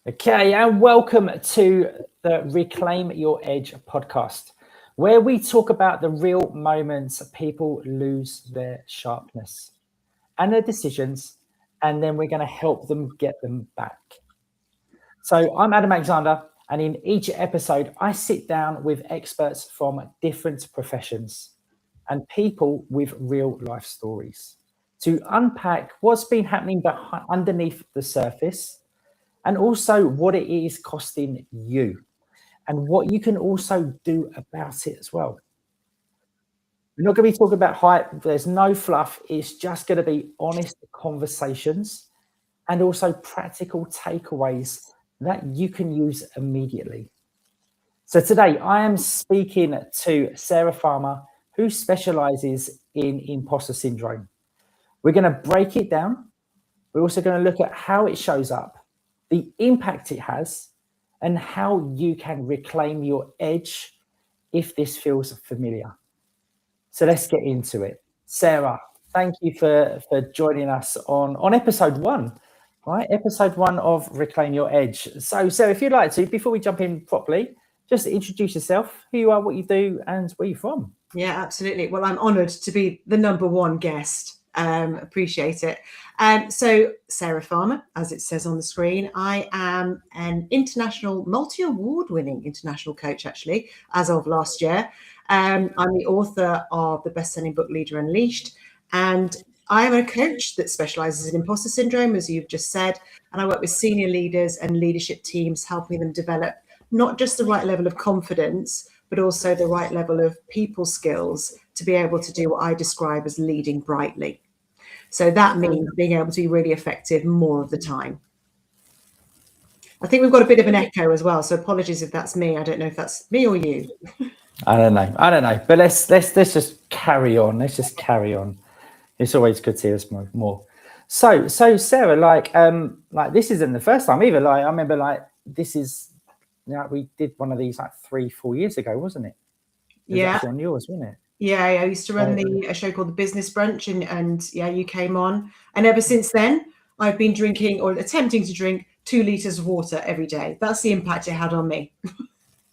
Okay, and welcome to the Reclaim Your Edge podcast, where we talk about the real moments people lose their sharpness and their decisions, and then we're going to help them get them back. So, I'm Adam Alexander, and in each episode, I sit down with experts from different professions and people with real life stories to unpack what's been happening underneath the surface and also what it is costing you and what you can also do about it as well. We're not going to be talking about hype. There's no fluff. It's just going to be honest conversations and also practical takeaways that you can use immediately. So today I am speaking to Sarah Farmer, who specialises in imposter syndrome. We're going to break it down. We're also going to look at how it shows up, the impact it has, and how you can reclaim your edge if this feels familiar. So let's get into it. Sarah, thank you for joining us on episode one, right? Episode one of Reclaim Your Edge. So Sarah, if you'd like to, before we jump in properly, just introduce yourself, who you are, what you do, and where you're from. Yeah, absolutely. Well, I'm honoured to be the number one guest. Appreciate it. So Sarah Farmer, as it says on the screen, I am an multi-award winning international coach, actually, as of last year. I'm the author of the best-selling book, Leader Unleashed, and I am a coach that specialises in imposter syndrome, as you've just said, and I work with senior leaders and leadership teams, helping them develop not just the right level of confidence, but also the right level of people skills to be able to do what I describe as leading brightly. So that means being able to be really effective more of the time. I think we've got a bit of an echo as well, so apologies if that's me. I don't know if that's me or you. I don't know. But let's just carry on. Let's just carry on. It's always good to hear us more. So Sarah, like this isn't the first time either. Like I remember, this is. We did one of these 3-4 years ago, wasn't it? Yeah, on yours, wasn't it? Yeah, I used to run a show called The Business Brunch, and yeah, you came on, and ever since then, I've been drinking or attempting to drink 2 litres of water every day. That's the impact it had on me.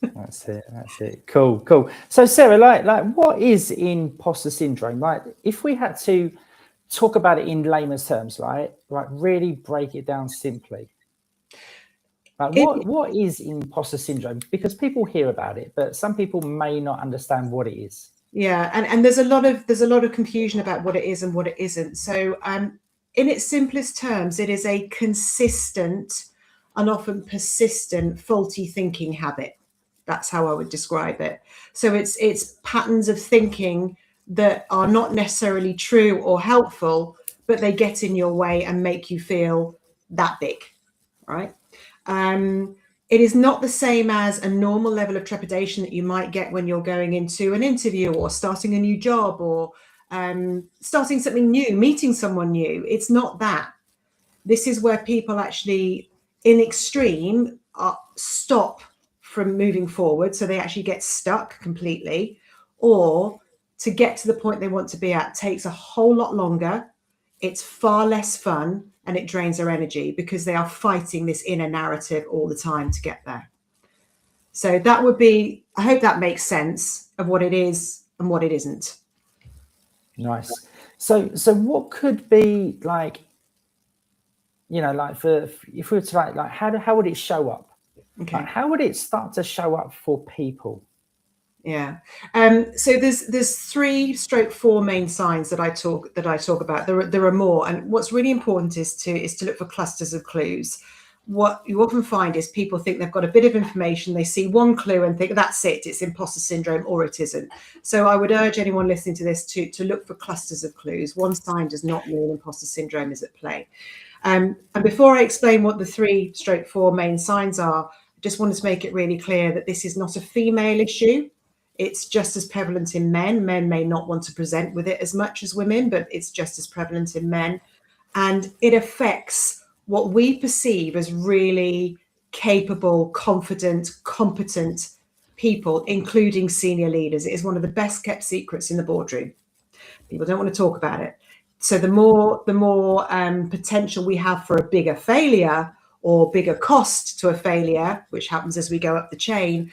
That's it. Cool. So Sarah, like, what is imposter syndrome? Like, if we had to talk about it in layman's terms, right, really break it down simply. What is imposter syndrome? Because people hear about it, but some people may not understand what it is. Yeah, and there's a lot of confusion about what it is and what it isn't. So, in its simplest terms, it is a consistent and often persistent faulty thinking habit. That's how I would describe it. So it's patterns of thinking that are not necessarily true or helpful, but they get in your way and make you feel that big, right? It is not the same as a normal level of trepidation that you might get when you're going into an interview or starting a new job or starting something new, meeting someone new. It's not that. This is where people actually, in extreme, stop from moving forward. So they actually get stuck completely, or to get to the point they want to be at takes a whole lot longer. It's far less fun. And it drains their energy because they are fighting this inner narrative all the time to get there. So that would be, I hope that makes sense of what it is and what it isn't. Nice. So what could be for if we were to how would it show up? Okay. How would it start to show up for people? Yeah. So there's 3-4 main signs that I talk about. There are more, and what's really important is to look for clusters of clues. What you often find is people think they've got a bit of information, they see one clue and think that's it's imposter syndrome, or it isn't. So I would urge anyone listening to this to look for clusters of clues. One sign does not mean imposter syndrome is at play. And before I explain what the 3-4 main signs are, I just wanted to make it really clear that this is not a female issue. It's just as prevalent in men. Men may not want to present with it as much as women, but it's just as prevalent in men. And it affects what we perceive as really capable, confident, competent people, including senior leaders. It is one of the best kept secrets in the boardroom. People don't want to talk about it. So the more potential we have for a bigger failure, or bigger cost to a failure, which happens as we go up the chain,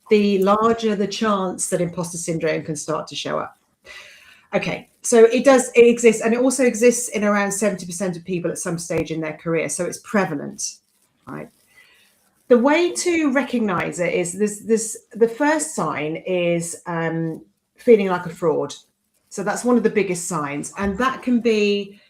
the larger the chance that imposter syndrome can start to show up. Okay, so it exists, and it also exists in around 70% of people at some stage in their career. So it's prevalent, right? The way to recognize it is the first sign is feeling like a fraud. So that's one of the biggest signs. And that can be,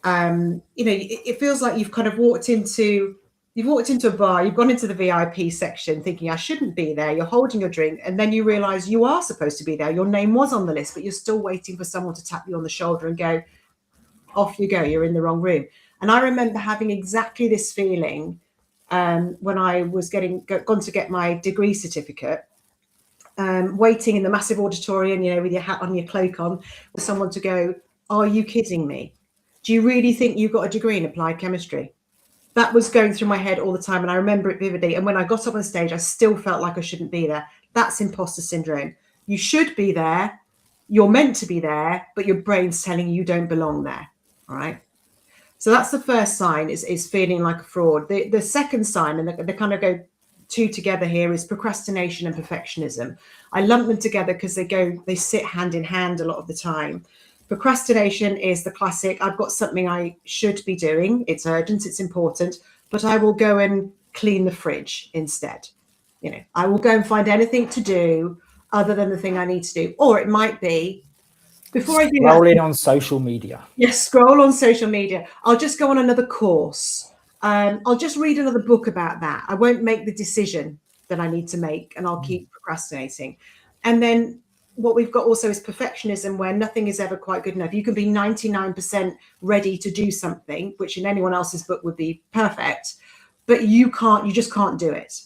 it feels like you've kind of walked into a bar, you've gone into the VIP section thinking I shouldn't be there. You're holding your drink, and then you realize you are supposed to be there. Your name was on the list, but you're still waiting for someone to tap you on the shoulder and go, off you go, you're in the wrong room. And I remember having exactly this feeling when I was gone to get my degree certificate, waiting in the massive auditorium, with your hat on, your cloak on, for someone to go, are you kidding me? Do you really think you've got a degree in applied chemistry? That was going through my head all the time, and I remember it vividly. And when I got up on stage, I still felt like I shouldn't be there. That's imposter syndrome. You should be there. You're meant to be there, but your brain's telling you don't belong there. All right. So that's the first sign, is feeling like a fraud. The second sign, and they kind of go two together here, is procrastination and perfectionism. I lump them together because they sit hand in hand a lot of the time. Procrastination is the classic, I've got something I should be doing, it's urgent, it's important, but I will go and clean the fridge instead. I will go and find anything to do other than the thing I need to do. Or it might be, before I do that, scrolling on social media. Yes, scroll on social media. I'll just go on another course. I'll just read another book about that. I won't make the decision that I need to make, and I'll keep procrastinating. And then what we've got also is perfectionism, where nothing is ever quite good enough. You can be 99% ready to do something, which in anyone else's book would be perfect, but you just can't do it.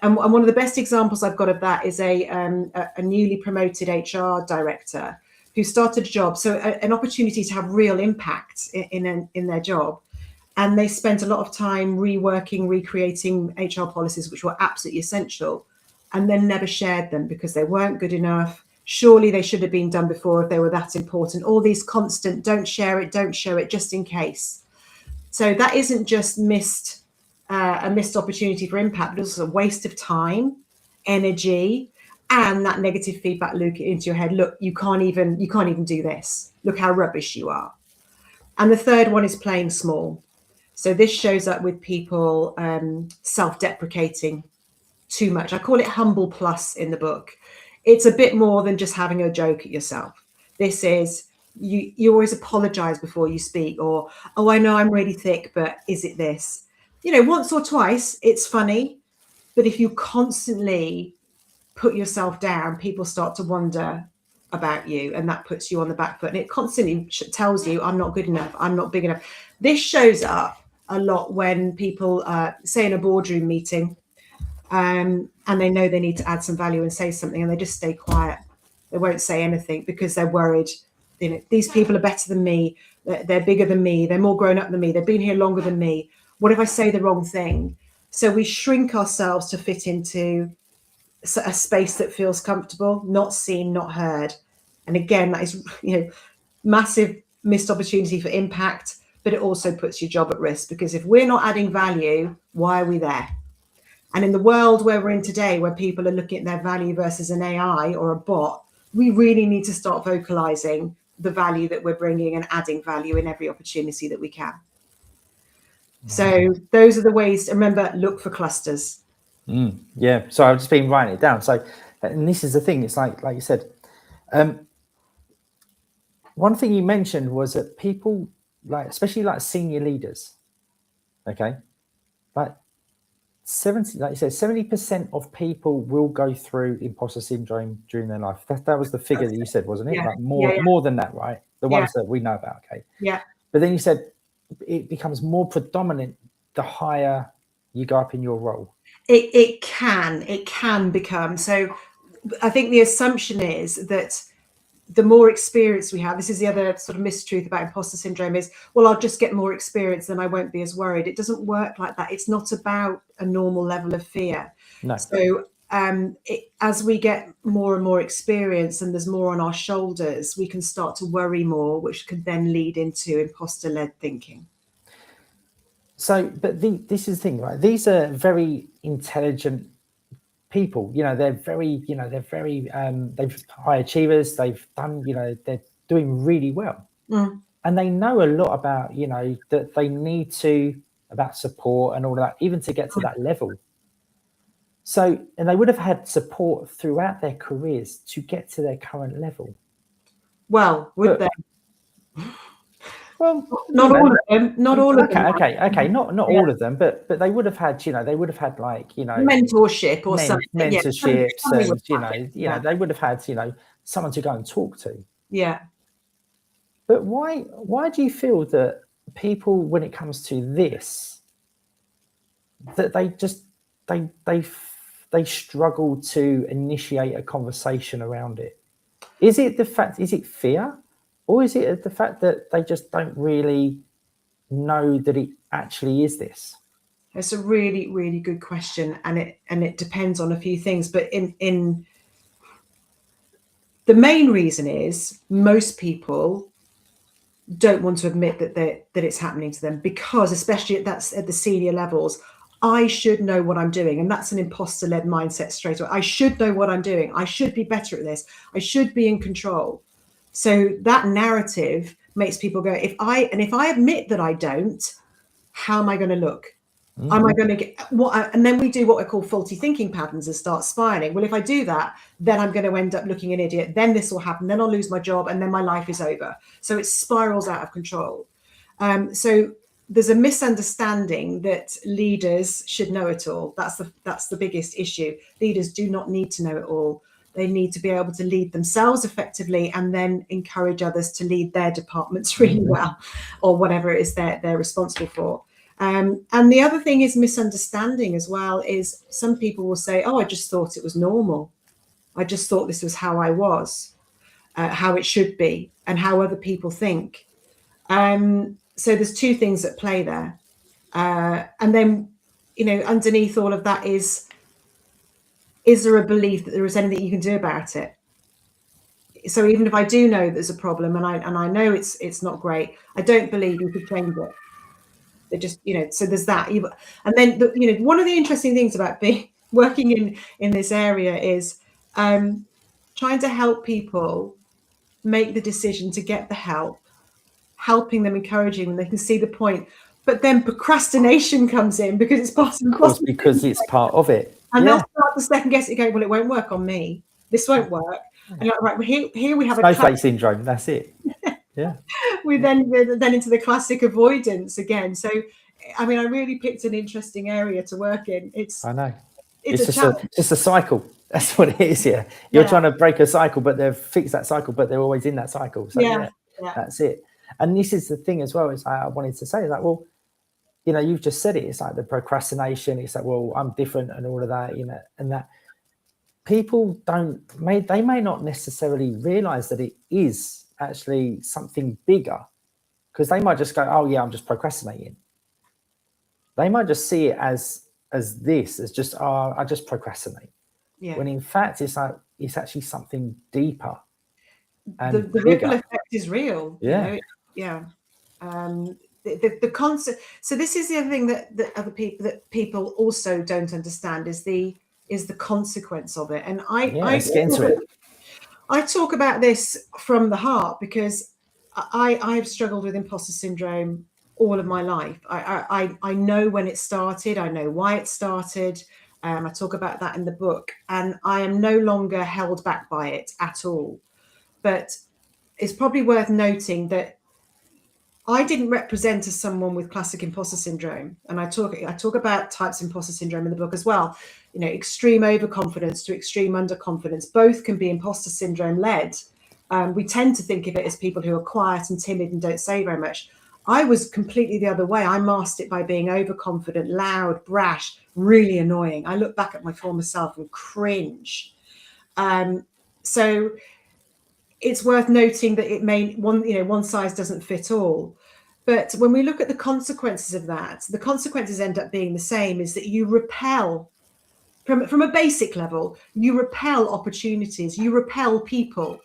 And one of the best examples I've got of that is a newly promoted HR director who started a job, so an opportunity to have real impact in their job. And they spent a lot of time reworking, recreating HR policies, which were absolutely essential, and then never shared them because they weren't good enough. Surely they should have been done before if they were that important. All these constant, don't share it, don't show it, just in case. So that isn't just a missed opportunity for impact, but also a waste of time, energy, and that negative feedback loop into your head. Look, you can't even do this. Look how rubbish you are. And the third one is playing small. So this shows up with people self-deprecating too much. I call it humble plus in the book. It's a bit more than just having a joke at yourself. This is, you always apologize before you speak, or, oh, I know I'm really thick, but is it this? Once or twice, it's funny. But if you constantly put yourself down, people start to wonder about you, and that puts you on the back foot. And it constantly tells you, I'm not good enough, I'm not big enough. This shows up a lot when people say in a boardroom meeting, and they know they need to add some value and say something, and they just stay quiet. They won't say anything because they're worried. These people are better than me, they're bigger than me, they're more grown up than me, they've been here longer than me. What if I say the wrong thing? So we shrink ourselves to fit into a space that feels comfortable, not seen, not heard. And again, that is massive missed opportunity for impact, but it also puts your job at risk, because if we're not adding value, why are we there? And in the world where we're in today, where people are looking at their value versus an AI or a bot, we really need to start vocalizing the value that we're bringing and adding value in every opportunity that we can. So those are the ways to remember, look for clusters. Yeah. So I've just been writing it down. So, and this is the thing, it's like you said, one thing you mentioned was that people, especially senior leaders, okay, 70% of people will go through imposter syndrome during their life. That was the figure that you said, wasn't it? Yeah. More than that, right? The ones that we know about, okay. Yeah. But then you said it becomes more predominant the higher you go up in your role. It can become. So I think the assumption is that the more experience we have, this is the other sort of mistruth about imposter syndrome, is, well, I'll just get more experience, then I won't be as worried. It doesn't work like that. It's not about a normal level of fear. No. So as we get more and more experience and there's more on our shoulders, we can start to worry more, which could then lead into imposter-led thinking. So, but this is the thing, right? These are very intelligent people. They're very, they've high achievers. They've done, they're doing really well, and they know a lot about, that they need to about support and all of that, even to get to that level. So, and they would have had support throughout their careers to get to their current level. Well, would they? Well, not all of them. Not all of them. Okay. Not all of them, but they would have had, they would have had like, mentorship or something. Mentorships, and they would have had, someone to go and talk to. Yeah. But why do you feel that people, when it comes to this, that they struggle to initiate a conversation around it? Is it fear? Or is it the fact that they just don't really know that it actually is this? It's a really, really good question, and it depends on a few things. But in the main reason is most people don't want to admit that it's happening to them, because especially at the senior levels, I should know what I'm doing, and that's an imposter-led mindset straight away. I should know what I'm doing. I should be better at this. I should be in control. So that narrative makes people go, if I admit that I don't, how am I going to look? Am I going to get what? And then we do what I call faulty thinking patterns and start spiraling. Well, if I do that, then I'm going to end up looking an idiot. Then this will happen. Then I'll lose my job, and then my life is over. So it spirals out of control. So there's a misunderstanding that leaders should know it all. That's the biggest issue. Leaders do not need to know it all. They need to be able to lead themselves effectively, and then encourage others to lead their departments really well, or whatever it is they're responsible for. And the other thing is misunderstanding as well. Is some people will say, "Oh, I just thought it was normal. I just thought this was how I was, how it should be, and how other people think." So there's two things at play there, and then underneath all of that is there a belief that there is anything you can do about it? So even if I do know there's a problem, and I know it's not great, I don't believe you could change it. They just, so there's that. And then one of the interesting things about working in this area is trying to help people make the decision to get the help, helping them, encouraging them. They can see the point, but then procrastination comes in because it's part of it. And they'll start to second guess it, go, well, it won't work on me. This won't work. And like, right, well, here we have snowflake syndrome. That's it. Yeah. We're then into the classic avoidance again. So, I mean, I really picked an interesting area to work in. I know. It's a cycle. That's what it is. Yeah. You're trying to break a cycle, but they've fixed that cycle, but they're always in that cycle. So that's it. And this is the thing as well, is I wanted to say, like, well, you've just said it. It's like the procrastination. It's like, well, I'm different and all of that, and that people they may not necessarily realize that it is actually something bigger, because they might just go, oh yeah, I'm just procrastinating. They might just see it as just, oh, I just procrastinate. Yeah. When in fact, it's like, it's actually something deeper. And the ripple effect is real. Yeah. The concept. So this is the other thing that people also don't understand is the consequence of it. And let's get into it. I talk about this from the heart, because I've struggled with imposter syndrome all of my life. I know when it started. I know why it started. I talk about that in the book, and I am no longer held back by it at all. But it's probably worth noting that I didn't represent as someone with classic imposter syndrome. And I talk about types of imposter syndrome in the book as well. Extreme overconfidence to extreme underconfidence. Both can be imposter syndrome led. We tend to think of it as people who are quiet and timid and don't say very much. I was completely the other way. I masked it by being overconfident, loud, brash, really annoying. I look back at my former self and cringe. So it's worth noting that it may one size doesn't fit all. But when we look at the consequences of that, the consequences end up being the same, is that you repel from a basic level, you repel opportunities, you repel people.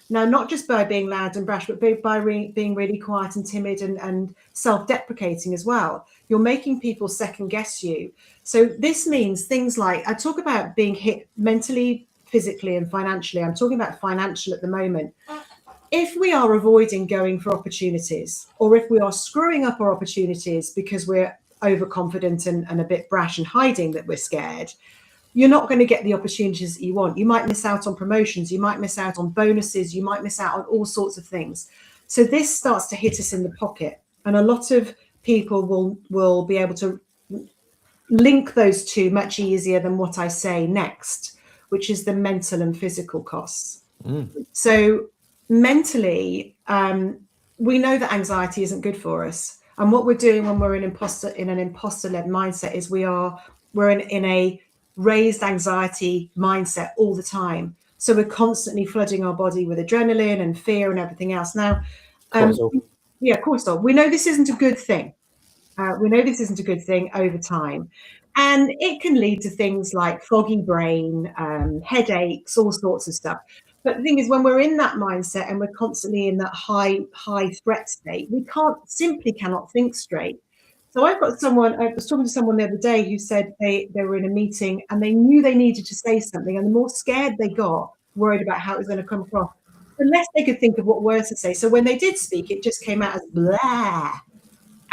Now, not just by being loud and brash, but by being really quiet and timid and self-deprecating as well. You're making people second guess you. So this means things like, I talk about being hit mentally, physically, and financially. I'm talking about financial at the moment. If we are avoiding going for opportunities, or if we are screwing up our opportunities because we're overconfident and a bit brash and hiding that we're scared, you're not going to get the opportunities that you want. You might miss out on promotions, you might miss out on bonuses, you might miss out on all sorts of things. So this starts to hit us in the pocket, and a lot of people will be able to link those two much easier than what I say next, which is the mental and physical costs. So mentally, we know that anxiety isn't good for us, and what we're doing when we're in an imposter-led mindset is we're in a raised anxiety mindset all the time. So we're constantly flooding our body with adrenaline and fear and everything else. Now, cortisol. We know this isn't a good thing. We know this isn't a good thing over time. And it can lead to things like foggy brain, headaches, all sorts of stuff. But the thing is, when we're in that mindset and we're constantly in that high threat state, we cannot think straight. So I was talking to someone the other day who said they were in a meeting and they knew they needed to say something, and the more scared they got, worried about how it was going to come across, the less they could think of what words to say. So when they did speak, it just came out as blah.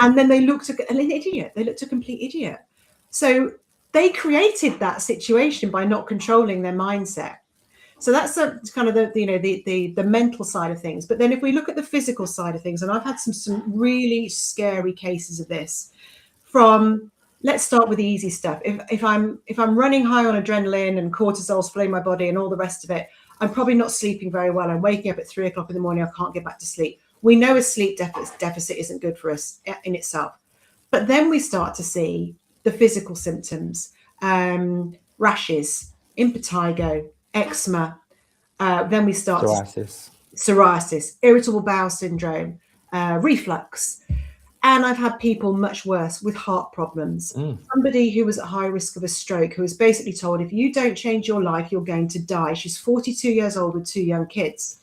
And then they looked an idiot. They looked a complete idiot. So they created that situation by not controlling their mindset. So that's kind of the mental side of things. But then if we look at the physical side of things, and I've had some really scary cases of this. Let's start with the easy stuff. If I'm running high on adrenaline and cortisol's flowing my body and all the rest of it, I'm probably not sleeping very well. I'm waking up at 3 o'clock in the morning. I can't get back to sleep. We know a sleep deficit isn't good for us in itself. But then we start to see the physical symptoms, rashes, impetigo, eczema. Then we start psoriasis, irritable bowel syndrome, reflux. And I've had people much worse with heart problems. Somebody who was at high risk of a stroke, who was basically told, if you don't change your life, you're going to die. She's 42 years old with 2 young kids.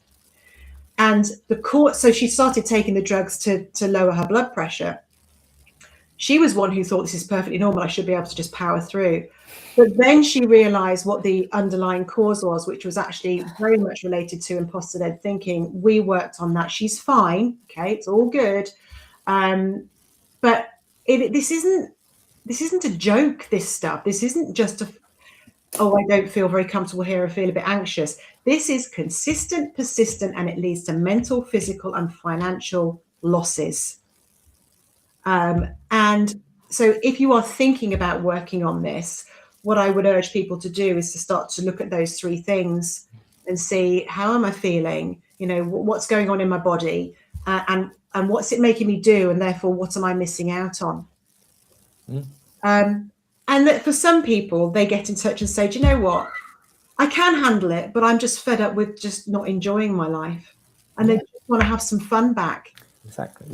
And so she started taking the drugs to lower her blood pressure. She was one who thought, this is perfectly normal, I should be able to just power through. But then she realized what the underlying cause was, which was actually very much related to imposter-led thinking. We worked on that. She's fine. Okay, it's all good. But this isn't a joke, this stuff. This isn't just I don't feel very comfortable here, I feel a bit anxious. This is consistent, persistent, and it leads to mental, physical, and financial losses. And so if you are thinking about working on this, what I would urge people to do is to start to look at those 3 things and see, how am I feeling? What's going on in my body, and what's it making me do? And therefore, what am I missing out on? And that for some people, they get in touch and say, do you know what? I can handle it, but I'm just fed up with just not enjoying my life. And they just want to have some fun back. Exactly.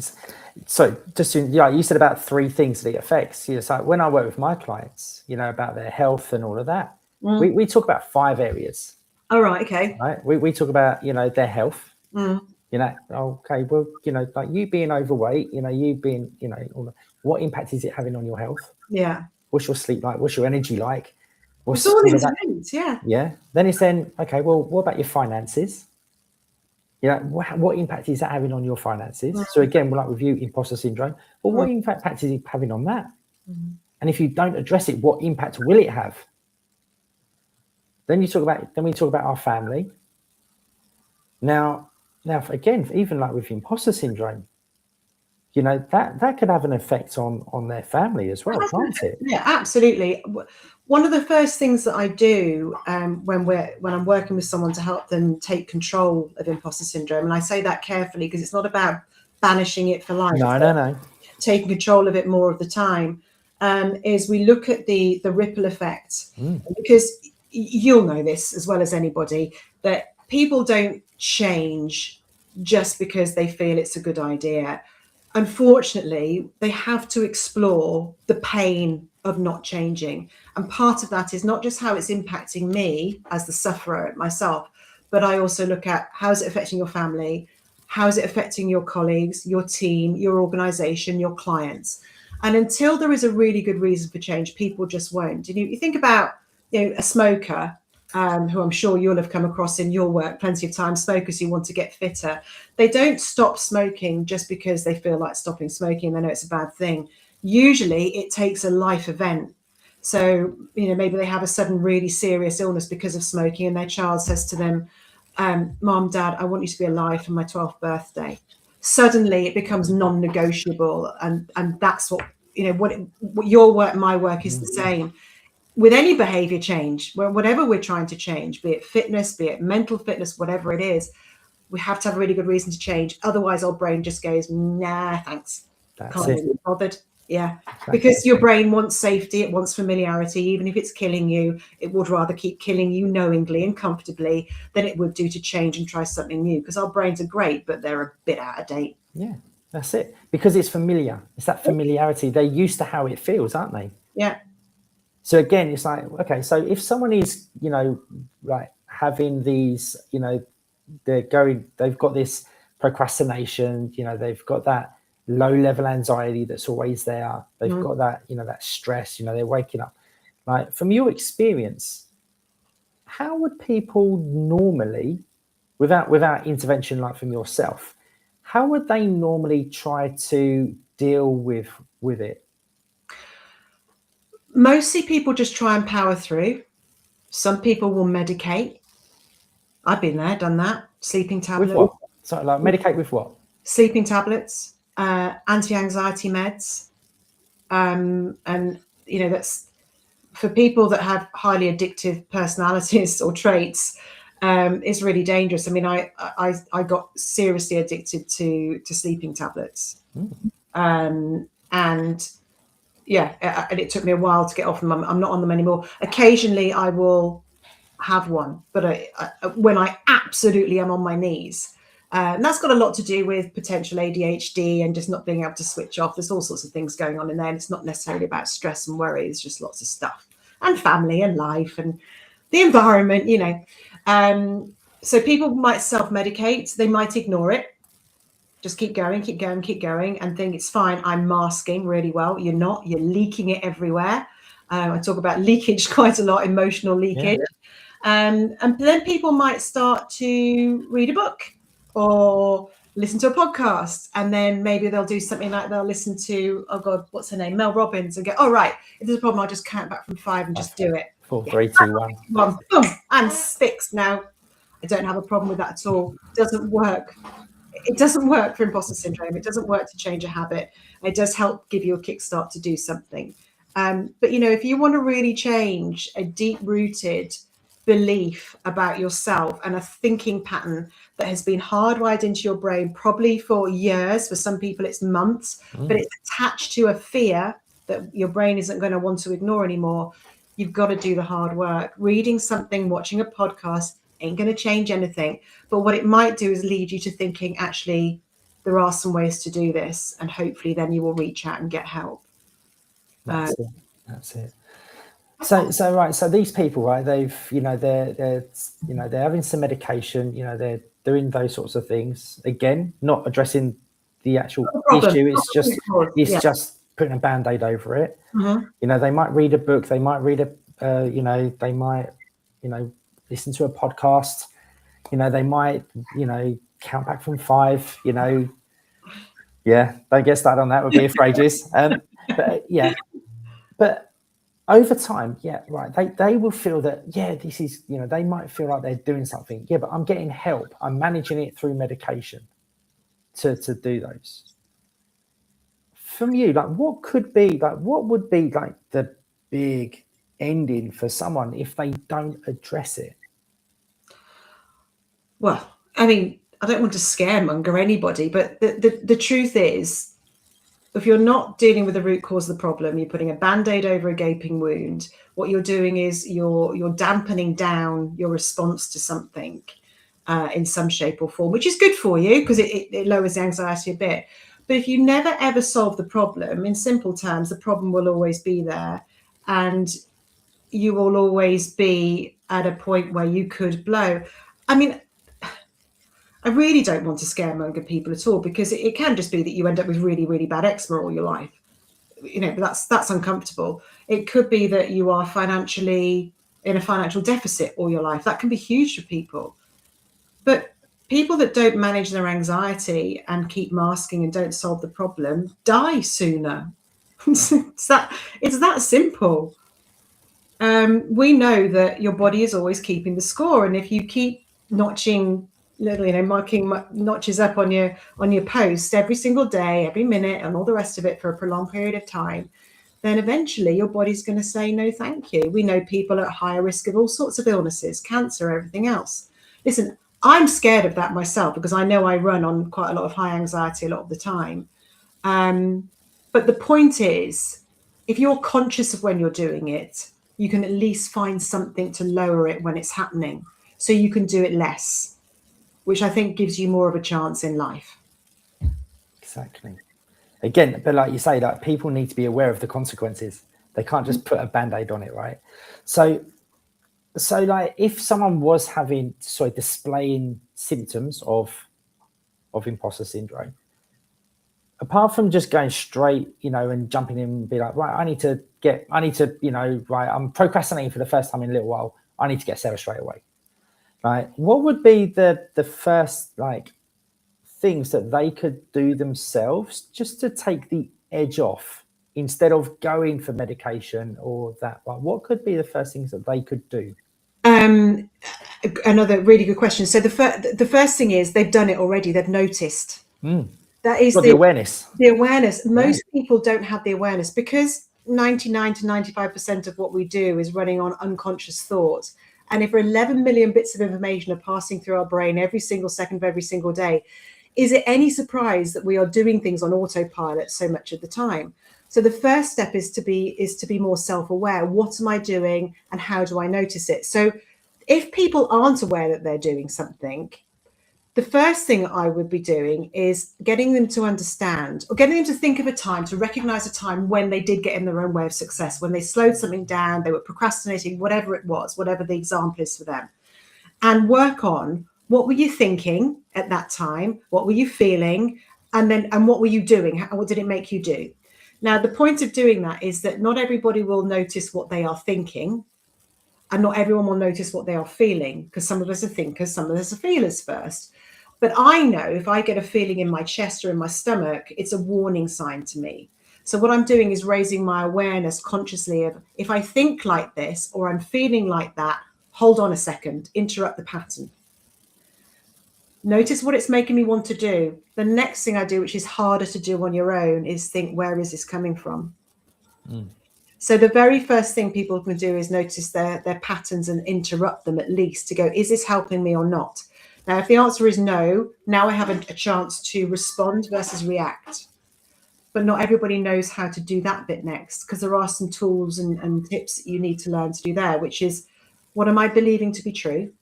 So just you said about 3 things that it affects. So when I work with my clients, about their health and all of that, we talk about 5 areas. All right. Okay. Right. We talk about, their health. Okay, well, like you being overweight, you being, what impact is it having on your health? Yeah. What's your sleep like? What's your energy like? It's all interlinked, yeah. Yeah. Then okay, well, what about your finances? What impact is that having on your finances? So again, like with you, imposter syndrome. Well, what impact is it having on that? And if you don't address it, what impact will it have? Then we talk about our family. Now again, even like with imposter syndrome, that could have an effect on their family as well, can't it? Yeah, absolutely. One of the first things that I do when I'm working with someone to help them take control of imposter syndrome, and I say that carefully because it's not about banishing it for life. No. Taking control of it more of the time, is we look at the ripple effect, because you'll know this as well as anybody, that people don't change just because they feel it's a good idea. Unfortunately, they have to explore the pain of not changing. And part of that is not just how it's impacting me as the sufferer myself, but I also look at how is it affecting your family, how is it affecting your colleagues, your team, your organization, your clients. And until there is a really good reason for change, people just won't. And you think about, a smoker, who I'm sure you'll have come across in your work plenty of times, smokers who want to get fitter. They don't stop smoking just because they feel like stopping smoking. They know it's a bad thing. Usually it takes a life event. So, maybe they have a sudden really serious illness because of smoking, and their child says to them, Mom, Dad, I want you to be alive for my 12th birthday. Suddenly it becomes non-negotiable. And that's what, what your work, my work is the same. With any behavior change, whatever we're trying to change, be it fitness, be it mental fitness, whatever it is, we have to have a really good reason to change. Otherwise, our brain just goes, nah, thanks. Can't be bothered. Yeah, because your brain wants safety, it wants familiarity. Even if it's killing you, it would rather keep killing you knowingly and comfortably than it would do to change and try something new. Because our brains are great, but they're a bit out of date. Yeah, that's it. Because it's familiar. It's that familiarity. They're used to how it feels, aren't they? Yeah. So again, it's like, okay, so if someone is, like having these, they've got this procrastination, they've got that low level anxiety that's always there. They've got that, that stress, they're waking up. Like, from your experience, how would people normally, without intervention, like from yourself, how would they normally try to deal with it? Mostly people just try and power through. Some people will medicate. I've been there, done that. Sleeping tablets. With what? So, like, medicate with what? Sleeping tablets, anti-anxiety meds. And, that's for people that have highly addictive personalities or traits, is really dangerous. I mean, I got seriously addicted to sleeping tablets. And yeah, and it took me a while to get off them. I'm not on them anymore. Occasionally I will have one, but when I absolutely am on my knees, and that's got a lot to do with potential ADHD and just not being able to switch off. There's all sorts of things going on in there. And it's not necessarily about stress and worry. It's just lots of stuff, and family and life and the environment, so people might self-medicate. They might ignore it. Just keep going, and think it's fine. I'm masking really well. You're not. You're leaking it everywhere. I talk about leakage quite a lot, emotional leakage. Yeah. And then people might start to read a book or listen to a podcast, and then maybe they'll do something like they'll listen to, oh God, what's her name? Mel Robbins, and go, oh, right, if there's a problem, I'll just count back from 5 and just do it. 4, 3, 2, 1. Boom, and fixed. Now, I don't have a problem with that at all. It doesn't work. It doesn't work for imposter syndrome. It doesn't work to change a habit. It does help give you a kickstart to do something. But, if you want to really change a deep-rooted belief about yourself and a thinking pattern that has been hardwired into your brain, probably for years, for some people it's months, but it's attached to a fear that your brain isn't going to want to ignore anymore, you've got to do the hard work. Reading something, watching a podcast ain't going to change anything. But what it might do is lead you to thinking, actually, there are some ways to do this. And hopefully then you will reach out and get help. That's it. So right. So these people, right, they've, they're having some medication, they're doing those sorts of things. Again, not addressing the actual issue. It's just putting a Band-Aid over it. They might read a book. They might read they might, listen to a podcast. They might, count back from 5. Don't get started on that. Would be for ages. But over time, they will feel that, this is, they might feel like they're doing something. Yeah, but I'm getting help. I'm managing it through medication to do those. From you, what would be the big ending for someone if they don't address it? Well, I mean, I don't want to scaremonger anybody, but the truth is, if you're not dealing with the root cause of the problem, you're putting a Band-Aid over a gaping wound. What you're doing is you're dampening down your response to something in some shape or form, which is good for you because it lowers the anxiety a bit. But if you never ever solve the problem, in simple terms, the problem will always be there, and you will always be at a point where you could blow. I mean, I really don't want to scaremonger people at all, because it can just be that you end up with really, really bad eczema all your life. But that's uncomfortable. It could be that you are financially in a financial deficit all your life. That can be huge for people. But people that don't manage their anxiety and keep masking and don't solve the problem die sooner. it's that simple. We know that your body is always keeping the score, and if you keep notching marking notches up on your post every single day, every minute, and all the rest of it for a prolonged period of time, then eventually your body's going to say no thank you. We know people at higher risk of all sorts of illnesses, cancer, everything else. Listen, I'm scared of that myself, because I know I run on quite a lot of high anxiety a lot of the time. But the point is, if you're conscious of when you're doing it, you can at least find something to lower it when it's happening, so you can do it less, which I think gives you more of a chance in life. Exactly. Again, but like you say, like, people need to be aware of the consequences. They can't just put a band-aid on it, right? So like, if someone was displaying symptoms of imposter syndrome, apart from just going straight, and jumping in and be like, right, I need to, right, I'm procrastinating for the first time in a little while, I need to get Sarah straight away. Right? What would be the first, like, things that they could do themselves just to take the edge off, instead of going for medication or that? What could be the first things that they could do? Another really good question. So the first thing is, they've done it already. They've noticed. That is the awareness. The awareness. Most people don't have the awareness, because 99 to 95% of what we do is running on unconscious thought. And if 11 million bits of information are passing through our brain every single second of every single day, is it any surprise that we are doing things on autopilot so much of the time? So the first step is to be more self-aware. What am I doing, and how do I notice it? So if people aren't aware that they're doing something, the first thing I would be doing is getting them to understand, or getting them to think of a time, to recognize a time when they did get in their own way of success, when they slowed something down, they were procrastinating, whatever it was, whatever the example is for them, and work on, what were you thinking at that time? What were you feeling? And what were you doing? What did it make you do? Now, the point of doing that is that not everybody will notice what they are thinking, and not everyone will notice what they are feeling, because some of us are thinkers, some of us are feelers first. But I know if I get a feeling in my chest or in my stomach, it's a warning sign to me. So what I'm doing is raising my awareness consciously of, if I think like this or I'm feeling like that, hold on a second, interrupt the pattern. Notice what it's making me want to do. The next thing I do, which is harder to do on your own, is think, where is this coming from? So the very first thing people can do is notice their patterns and interrupt them, at least, to go, is this helping me or not? Now, if the answer is no, now I have a chance to respond versus react. But not everybody knows how to do that bit next, because there are some tools and tips that you need to learn to do there, which is, what am I believing to be true?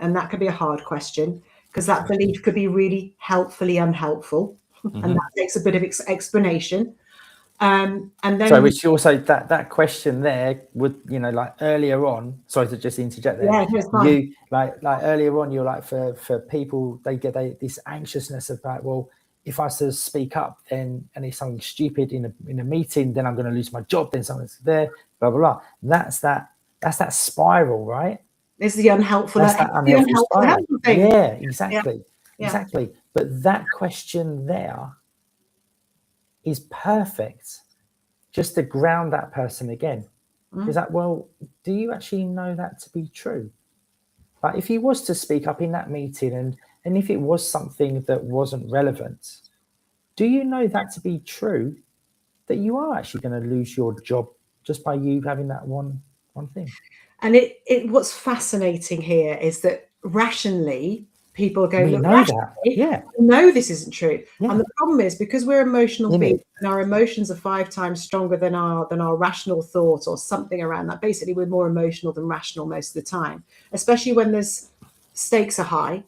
And that could be a hard question, because that belief could be really helpfully unhelpful. And that takes a bit of explanation. And then, so which also, that question there would, like, earlier on, sorry to just interject there. Yeah, it's fine. You like earlier on, you're like, for people, they get this anxiousness about, well, if I sort of speak up, and it's something stupid in a meeting, then I'm going to lose my job, then someone's there, blah blah blah. That's that spiral, right? It's the unhelpful, spiral. thing. Yeah, exactly. Exactly. But that question there is perfect, just to ground that person again. Is that, well, do you actually know that to be true? Like, if he was to speak up in that meeting, and if it was something that wasn't relevant, do you know that to be true, that you are actually going to lose your job just by you having that one thing? And what's fascinating here is that rationally, people go, we look, know that. Yeah. No, this isn't true. Yeah. And the problem is, because we're emotional beings, and our emotions are 5 times stronger than our rational thought, or something around that. Basically, we're more emotional than rational most of the time, especially when there's stakes are high.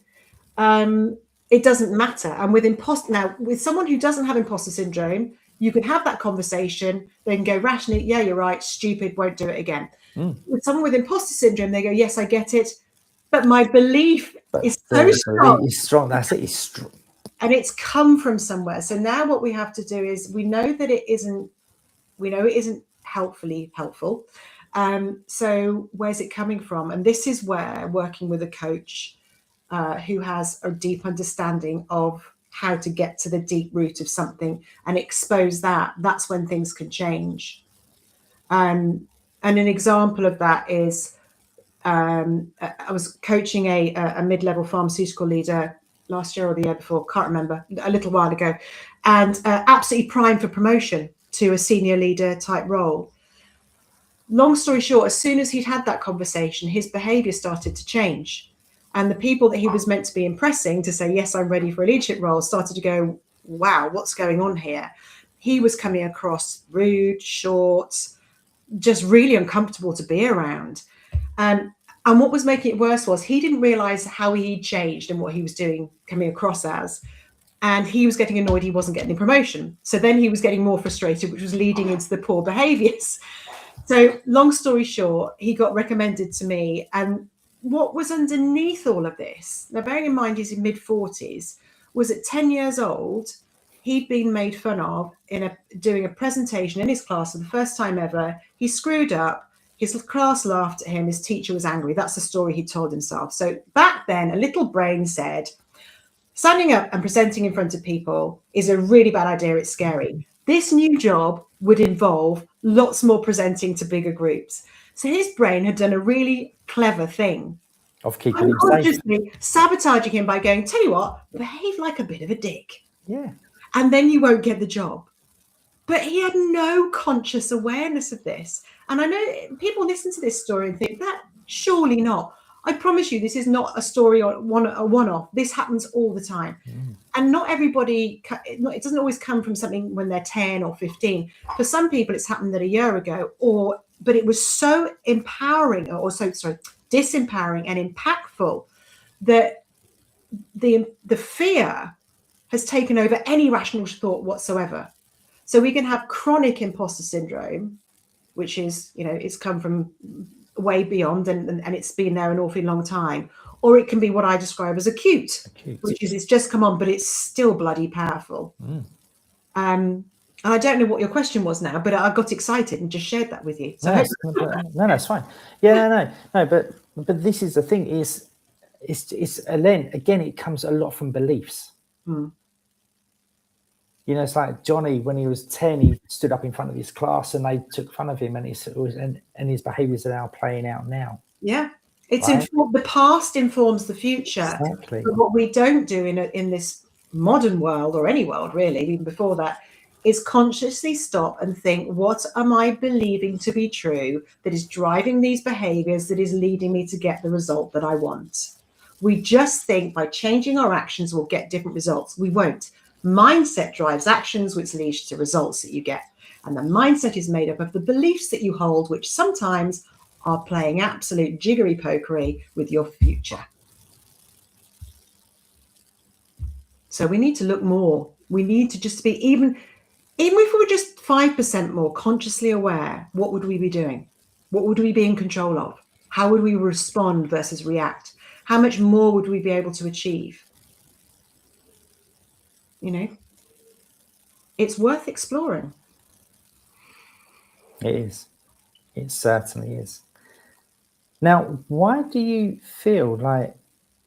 It doesn't matter. And with someone who doesn't have imposter syndrome, you can have that conversation, they can go rationally, yeah, you're right, stupid, won't do it again. With someone with imposter syndrome, they go, yes, I get it. But my belief is so strong. It's strong. That's it. It's strong. And it's come from somewhere. So now what we have to do is we know that it isn't helpful. So where's it coming from? And this is where working with a coach who has a deep understanding of how to get to the deep root of something and expose that's when things can change. And an example of that is I was coaching a mid-level pharmaceutical leader last year or the year before, can't remember, a little while ago, and absolutely primed for promotion to a senior leader type role. Long story short, as soon as he'd had that conversation, his behavior started to change. And the people that he was meant to be impressing to say, yes, I'm ready for a leadership role, started to go, wow, what's going on here? He was coming across rude, short, just really uncomfortable to be around. And what was making it worse was he didn't realize how he changed and what he was doing, coming across as. And he was getting annoyed he wasn't getting the promotion. So then he was getting more frustrated, which was leading into the poor behaviors. So long story short, he got recommended to me. And what was underneath all of this, now bearing in mind he's in mid-40s, was at 10 years old, he'd been made fun of doing a presentation in his class for the first time ever. He screwed up. His class laughed at him. His teacher was angry. That's the story he told himself. So back then, a little brain said, standing up and presenting in front of people is a really bad idea. It's scary. This new job would involve lots more presenting to bigger groups. So his brain had done a really clever thing of keeping him safe, sabotaging him by going, tell you what, behave like a bit of a dick. Yeah. And then you won't get the job. But he had no conscious awareness of this. And I know people listen to this story and think that surely not. I promise you, this is not a story or a one-off. This happens all the time. And not everybody, it doesn't always come from something when they're 10 or 15. For some people, it's happened a year ago, but it was so empowering disempowering and impactful that the fear has taken over any rational thought whatsoever. So we can have chronic imposter syndrome, which is, it's come from way beyond and it's been there an awfully long time. Or it can be what I describe as acute. Which is it's just come on, but it's still bloody powerful. And I don't know what your question was now, but I got excited and just shared that with you. So no, it's fine. Yeah, no, but this is the thing is, it's again, it comes a lot from beliefs. It's like Johnny, when he was 10, he stood up in front of his class and they took fun of him, and his behaviours are now playing out now. Yeah, it's right? The past informs the future. Exactly. But what we don't do in this modern world, or any world really, even before that, is consciously stop and think, what am I believing to be true that is driving these behaviours, that is leading me to get the result that I want? We just think by changing our actions we'll get different results. We won't. Mindset drives actions, which leads to results that you get. And the mindset is made up of the beliefs that you hold, which sometimes are playing absolute jiggery pokery with your future. So we need to look more. We need to just be, even if we were just 5% more consciously aware, what would we be doing? What would we be in control of? How would we respond versus react? How much more would we be able to achieve? It's worth exploring. It is. It certainly is. Now, why do you feel like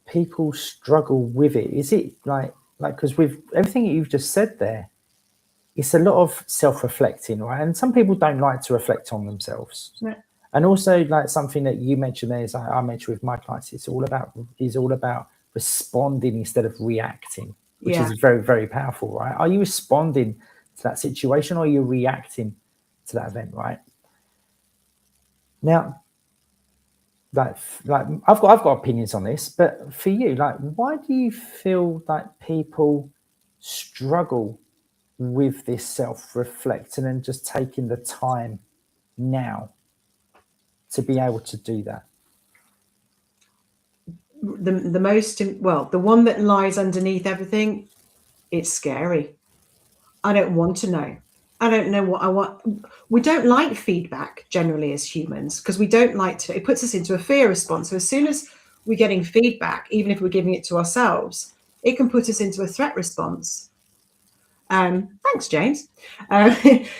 people struggle with it? Is it like because with everything you've just said there, it's a lot of self-reflecting, right? And some people don't like to reflect on themselves. No. And also, like something that you mentioned there, is I mentioned with my clients, it's all about responding instead of reacting, which is very, very powerful, right? Are you responding to that situation, or are you reacting to that event, right? Now, like I've got opinions on this, but for you, like, why do you feel like people struggle with this self-reflecting and just taking the time now to be able to do that? The one that lies underneath everything, it's scary. I don't want to know. I don't know what I want. We don't like feedback generally as humans, because we don't like to, it puts us into a fear response. So as soon as we're getting feedback, even if we're giving it to ourselves, it can put us into a threat response. Thanks, James.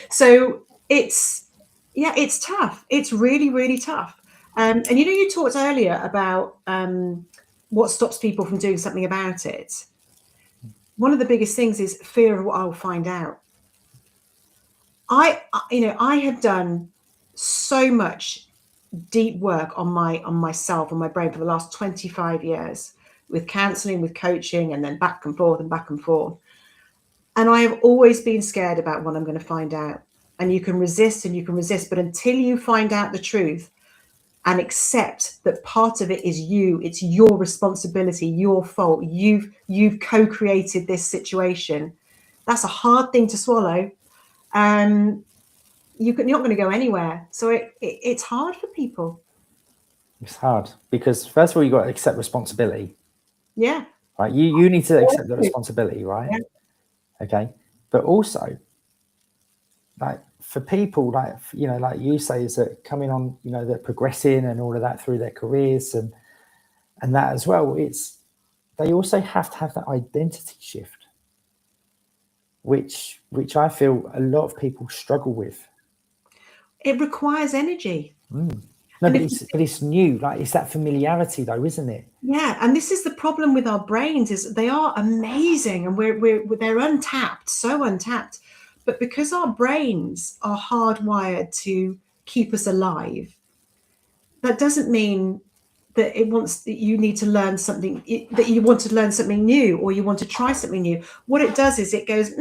So it's tough. It's really, really tough. And you talked earlier about what stops people from doing something about it. One of the biggest things is fear of what I'll find out. I have done so much deep work on myself, on my brain for the last 25 years with counseling, with coaching, and then back and forth and back and forth. And I have always been scared about what I'm going to find out. And you can resist and you can resist, but until you find out the truth and accept that part of it is you, it's your responsibility, your fault, you've co-created this situation. That's a hard thing to swallow. You're not going to go anywhere. So it's hard for people. It's hard because first of all, you got to accept responsibility. Yeah. Right. You need to accept the responsibility, right? Yeah. Okay. But also, like for people, like like you say, is that coming on, they're progressing and all of that through their careers and that as well. They also have to have that identity shift, which I feel a lot of people struggle with. It requires energy. No, but it's new. Like it's that familiarity, though, isn't it? Yeah, and this is the problem with our brains: is they are amazing, and they're untapped, so untapped. But because our brains are hardwired to keep us alive, that doesn't mean that you need to learn something, that you want to learn something new, or you want to try something new. What it does is it goes,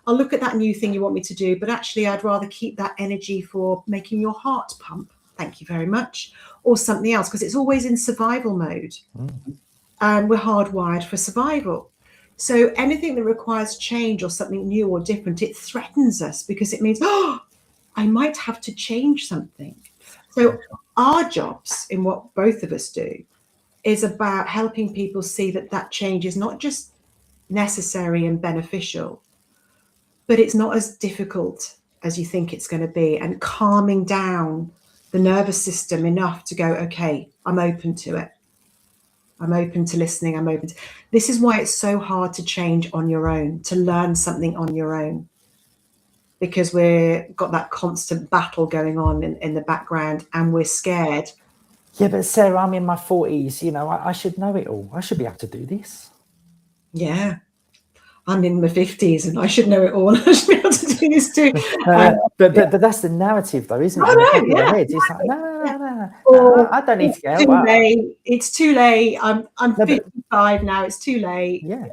I'll look at that new thing you want me to do, but actually I'd rather keep that energy for making your heart pump. Thank you very much. Or something else, because it's always in survival mode. And we're hardwired for survival. So anything that requires change or something new or different, it threatens us because it means, I might have to change something. So our jobs in what both of us do is about helping people see that change is not just necessary and beneficial, but it's not as difficult as you think it's going to be, and calming down the nervous system enough to go, okay, I'm open to it. I'm open to listening. This is why it's so hard to change on your own, to learn something on your own, because we've got that constant battle going on in the background and we're scared. Yeah, but Sarah, I'm in my 40s. I should know it all. I should be able to do this. Yeah. I'm in my 50s and I should know it all. I should be able to do this too. But that's the narrative, though, isn't it? It's like, no, I don't need to get out. It's too late. I'm 55 now. It's too late. Yeah.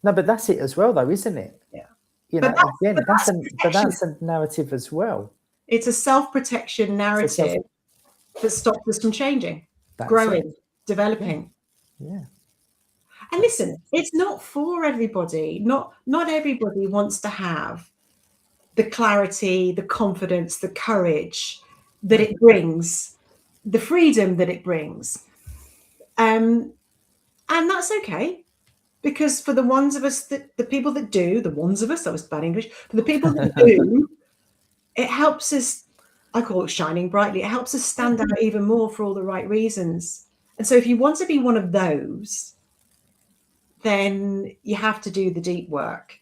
No, but that's it as well, though, isn't it? Yeah. That's a narrative as well. It's a self-protection narrative that stops us from changing, growing, developing. Yeah. And listen, it's not for everybody. Not everybody wants to have the clarity, the confidence, the courage that it brings, the freedom that it brings. And that's okay. Because for the ones of us that the people that do, the ones of us, that was bad English, for the people that do, it helps us, I call it shining brightly. It helps us stand out even more for all the right reasons. And so if you want to be one of those, then you have to do the deep work.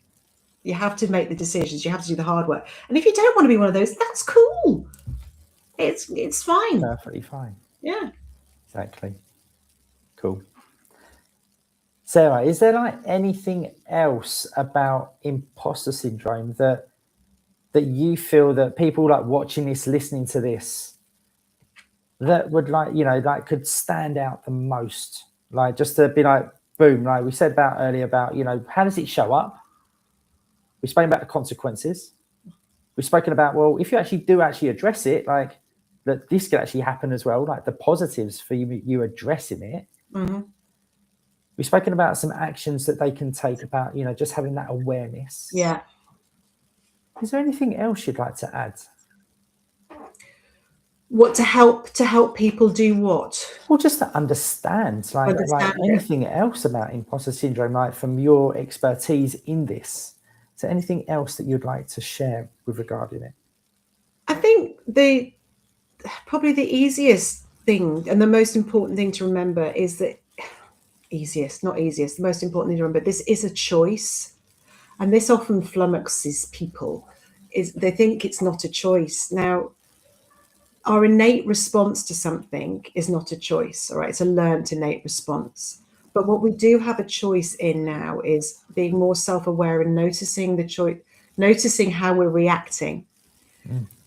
You have to make the decisions. You have to do the hard work. And if you don't want to be one of those, that's cool. It's fine. Perfectly fine. Yeah. Exactly. Cool. Sarah, is there like anything else about imposter syndrome that you feel that people like watching this, listening to this, that would like could stand out the most? Like just to be like, boom, like we said about earlier about, how does it show up? We've spoken about the consequences. We've spoken about, well, if you actually address it, like that this could actually happen as well, like the positives for you addressing it. Mm-hmm. We've spoken about some actions that they can take about, just having that awareness. Yeah. Is there anything else you'd like to add? What to help people do what? Well, just to understand, like anything else about imposter syndrome, like from your expertise in this. Is there anything else that you'd like to share with regarding it? I think probably the easiest thing and the most important thing to remember is that not easiest, the most important thing to remember, this is a choice. And this often flummoxes people, is they think it's not a choice. Now, our innate response to something is not a choice, all right? It's a learned innate response. But what we do have a choice in now is being more self-aware and noticing the choice, noticing how we're reacting,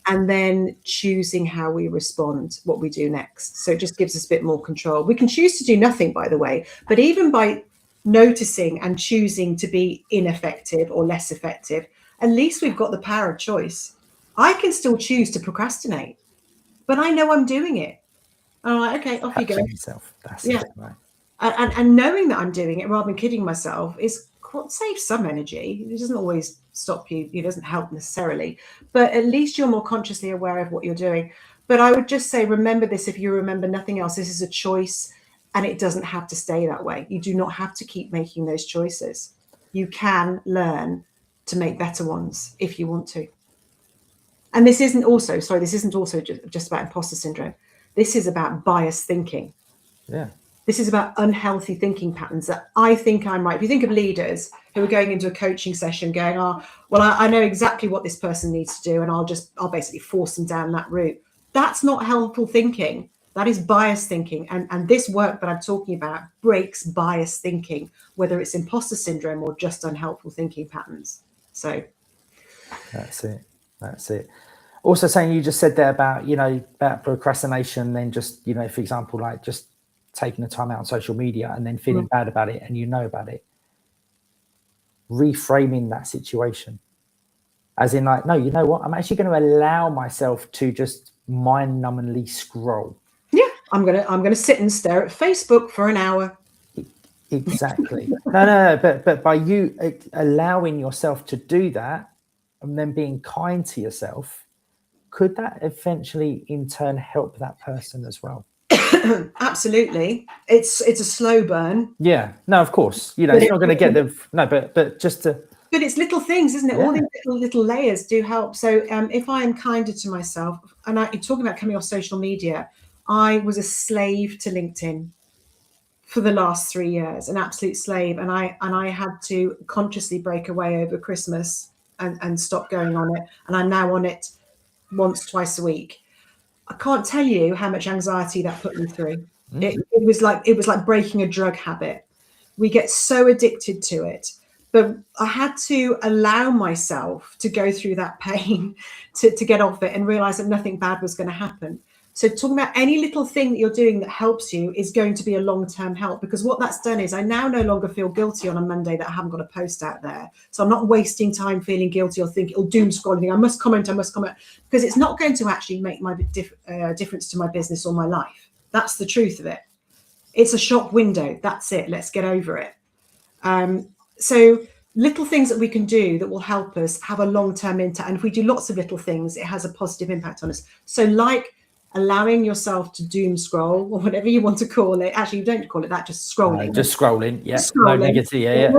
and then choosing how we respond, what we do next. So it just gives us a bit more control. We can choose to do nothing, by the way, but even by noticing and choosing to be ineffective or less effective, at least we've got the power of choice. I can still choose to procrastinate, but I know I'm doing it. And I'm like, okay, off you go. Yourself. That's it, right. And knowing that I'm doing it rather than kidding myself is saves some energy. It doesn't always stop you. It doesn't help necessarily, but at least you're more consciously aware of what you're doing. But I would just say, remember this, if you remember nothing else, this is a choice, and it doesn't have to stay that way. You do not have to keep making those choices. You can learn to make better ones if you want to. And this isn't also just about imposter syndrome. This is about biased thinking. Yeah. This is about unhealthy thinking patterns that I think I'm right. If you think of leaders who are going into a coaching session going, I know exactly what this person needs to do, and I'll basically force them down that route. That's not helpful thinking. That is biased thinking. And this work that I'm talking about breaks biased thinking, whether it's imposter syndrome or just unhelpful thinking patterns. So that's it. Also, saying you just said there about, about procrastination, then just, for example, like just taking the time out on social media and then feeling bad about it, and about it. Reframing that situation. As in, like, no, you know what? I'm actually going to allow myself to just mind-numbingly scroll. Yeah, I'm gonna sit and stare at Facebook for an hour. Exactly. No, but by you allowing yourself to do that and then being kind to yourself, could that eventually in turn help that person as well? Absolutely. It's a slow burn. Yeah. No, of course. It's not going to get them. No, but just to. But it's little things, isn't it? Yeah. All these little layers do help. So if I am kinder to myself, and talking about coming off social media, I was a slave to LinkedIn for the last 3 years, an absolute slave. And I had to consciously break away over Christmas and stop going on it. And I'm now on it once, twice a week. I can't tell you how much anxiety that put me through. It was like breaking a drug habit. We get so addicted to it. But I had to allow myself to go through that pain to get off it and realize that nothing bad was going to happen. So talking about any little thing that you're doing that helps you is going to be a long-term help, because what that's done is I now no longer feel guilty on a Monday that I haven't got a post out there. So I'm not wasting time feeling guilty or thinking, or doom scrolling, I must comment, because it's not going to actually make my difference to my business or my life. That's the truth of it. It's a shop window. That's it. Let's get over it. So little things that we can do that will help us have a long-term impact. And if we do lots of little things, it has a positive impact on us. So like allowing yourself to doom scroll, or whatever you want to call it. Actually, you don't call it that, just scrolling. Just scrolling. Yeah. Scrolling. No negative. Yeah.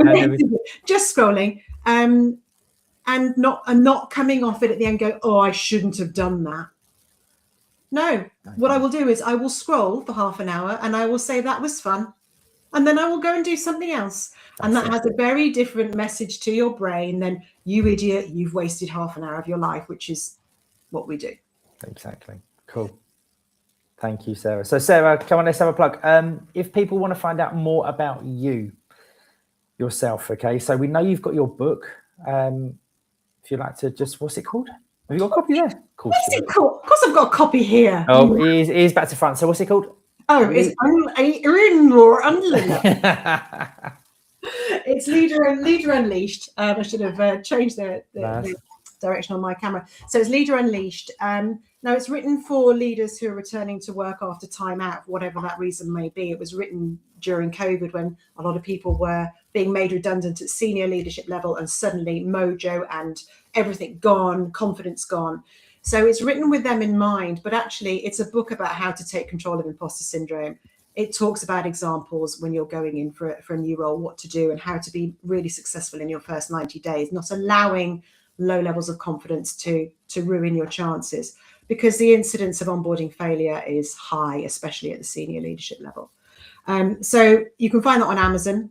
Just scrolling. And not coming off it at the end going, I shouldn't have done that. No. What I will do is I will scroll for half an hour and I will say that was fun. And then I will go and do something else. And that has a very different message to your brain than, you idiot, you've wasted half an hour of your life, which is what we do. Exactly. Cool. Thank you, Sarah. So Sarah, come on, let's have a plug. If people want to find out more about you yourself, okay, so we know you've got your book. If you'd like to just, what's it called? Have you got a copy there? Of course I've got a copy here. Oh, it is back to front. So what's it called? Oh, it's it's Leader Unleashed. I should have changed the direction on my camera. So it's Leader Unleashed. Now it's written for leaders who are returning to work after time out, whatever that reason may be. It was written during COVID when a lot of people were being made redundant at senior leadership level, and suddenly mojo and everything gone, confidence gone. So it's written with them in mind, but actually it's a book about how to take control of imposter syndrome. It talks about examples when you're going in for a new role, what to do and how to be really successful in your first 90 days, not allowing low levels of confidence to ruin your chances, because the incidence of onboarding failure is high, especially at the senior leadership level. So you can find that on Amazon.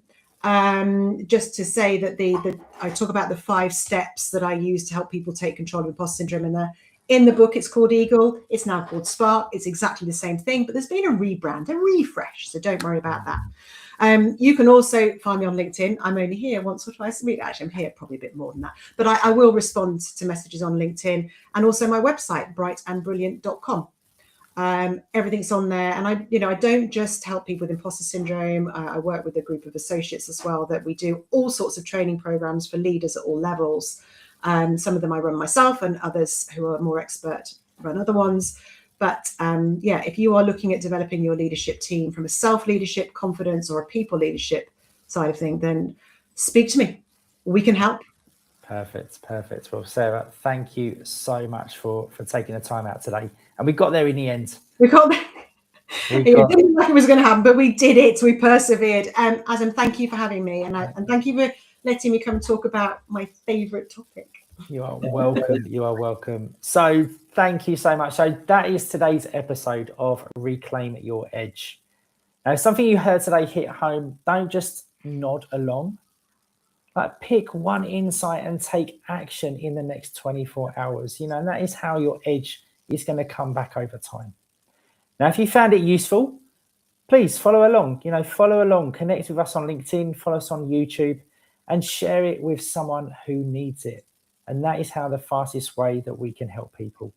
Just to say that I talk about the 5 steps that I use to help people take control of imposter syndrome in the book. It's called Eagle. It's now called Spark. It's exactly the same thing, but there's been a rebrand, a refresh. So don't worry about that. You can also find me on LinkedIn. I'm only here once or twice a week. Actually, I'm here probably a bit more than that, but I will respond to messages on LinkedIn, and also my website, brightandbrilliant.com. Everything's on there, and I don't just help people with imposter syndrome. I work with a group of associates as well, that we do all sorts of training programs for leaders at all levels. Some of them I run myself, and others who are more expert run other ones. But if you are looking at developing your leadership team from a self-leadership, confidence, or a people leadership side of thing, then speak to me. We can help. Perfect. Well, Sarah, thank you so much for taking the time out today. And we got there in the end. We got there. It didn't look like it was going to happen, but we did it. We persevered. Adam, thank you for having me, and thank you for letting me come talk about my favourite topic. You are welcome. You are welcome. So thank you so much. So that is today's episode of Reclaim Your Edge. Now, if something you heard today hit home, don't just nod along. Like, pick one insight and take action in the next 24 hours. And that is how your edge is going to come back over time. Now, if you found it useful, please follow along. Connect with us on LinkedIn, follow us on YouTube, and share it with someone who needs it. And that is how the fastest way that we can help people.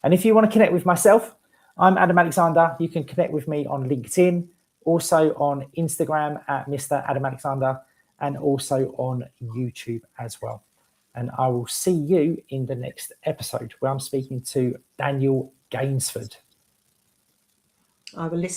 And if you want to connect with myself, I'm Adam Alexander. You can connect with me on LinkedIn, also on Instagram at Mr. Adam Alexander, and also on YouTube as well. And I will see you in the next episode, where I'm speaking to Daniel Gainsford. I will listen.